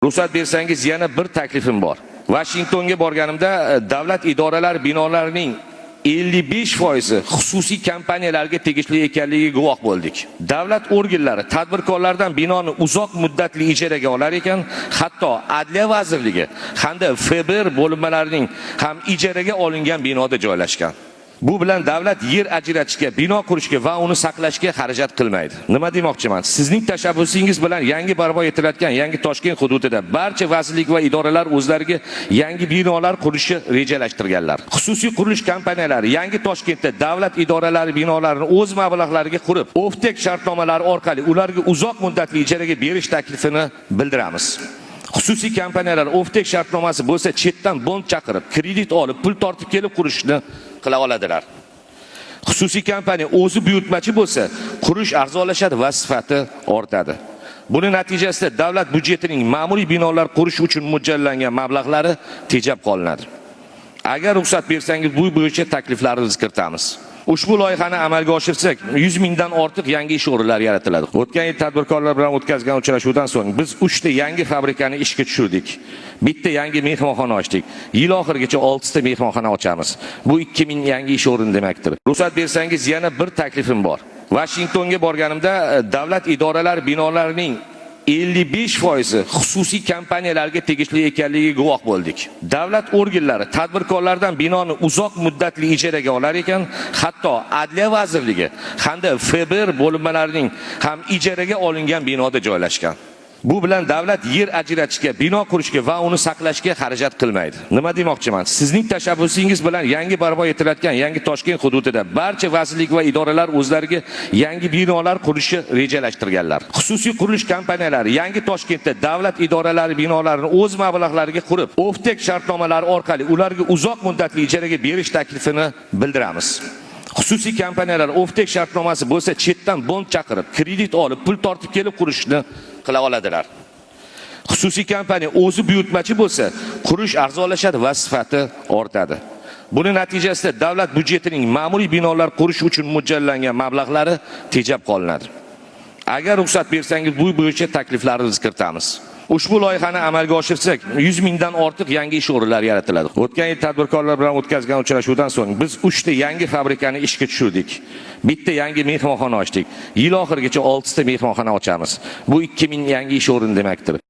Ruxsat bersangiz yana bir taklifim bor. Washingtonga borganimda davlat idoralar binolarining 55% xususiy kompaniyalarga tegishli ekanligiga guvoh bo'ldik. Davlat organlari tadbirkorlardan binoni uzoq muddatli ijaraga olar ekan, hatto Adliya vazirligi hamda FBR bo'linmalarining ham ijaraga olingan binoda joylashgan. Bu bilan davlat yer ajratishga, bino qurishga va uni saqlashga xarajat qilmaydi. Nima demoqchiman? Sizning tashabbusingiz bilan yangi barpo etilayotgan yangi Toshkent hududida barcha vazirlik va idoralar o'zlariga yangi binolar qurishni rejalashtirganlar. Xususiy qurilish kompaniyalari yangi Toshkentda davlat idoralari binolarini o'z mablag'lariga qurib, oftek shartnomalari orqali ularga uzoq muddatli ijaraga berish taklifini bildiramiz. Xususiy kompaniyalar oftek shartnomasi bo'lsa, chetdan bond chaqirib, kredit olib, pul tortib kelib qurishni qila oladilar. Xususiy kompaniya o'zi buyurtmachi bo'lsa, qurish arzonlashadi va sifati ortadi. Buning natijasida davlat byudjetining ma'muriy binolar qurish uchun mo'ljallangan mablag'lari tejab qolinadi. Agar ruxsat bersangiz, bu bo'yicha takliflarimizni kiritamiz. Ushbu loyihani amalga oshirsak, 100 mingdan ortiq yangi ish o'rinlari yaratiladi. O'tgan yil tadbirkorlar bilan o'tkazgan uchrashuvdan so'ng biz 3 ta yangi fabrikani ishga tushirdik. Bitta yangi mehmonxona ochdik. Yil oxirigacha 6 ta mehmonxona ochamiz. Bu 2000 yangi ish o'rini demakdir. Ruxsat bersangiz yana bir taklifim bor. Washingtonga borganimda davlat idoralar binolarining 55% xususiy kompaniyalarga tegishli ekanligiga guvoh bo'ldik. Davlat organlari tadbirkorlardan binoni uzoq muddatli ijaraga olar ekan, hatto Adliya vazirligi hamda FBR bo'linmalarining ham ijaraga olingan binoda joylashgan. Bu bilan davlat yer ajratishga, bino qurishga va uni saqlashga xarajat qilmaydi. Nima demoqchiman? Sizning tashabbusingiz bilan yangi barpo etilayotgan yangi Toshkent hududida barcha vazirlik va idoralar o'zlariga yangi binolar qurishni rejalashtirganlar. Xususiy qurilish kompaniyalari yangi Toshkentda davlat idoralari binolarini o'z mablag'lariga qurib, oftek shartnomalari orqali ularga uzoq muddatli ijaraga berish taklifini bildiramiz. Xususiy kompaniyalar oftek shartnomasi bo'lsa, chetdan bond chaqirib, kredit olib, pul tortib kelib qurishni qila oladilar. Xususiy kompaniya o'zi buyurtmachi bo'lsa, qurish arzonlashadi va sifati ortadi. Buning natijasida davlat byudjetining ma'muriy binolar qurish uchun mo'ljallangan mablag'lari tejab qolinadi. Agar ruxsat bersangiz, bu bo'yicha takliflarimizni kiritamiz. Ushbu loyihani amalga oshirsak, 100 mingdan ortiq yangi ish o'rinlari yaratiladi. O'tgan yil tadbirkorlar bilan o'tkazgan uchrashuvdan so'ng biz 3 ta yangi fabrikani ishga tushirdik. Bitta yangi mehmonxona ochdik. Yil oxirigacha 6 ta mehmonxona ochamiz. Bu 2000 yangi ish o'rini demakdir.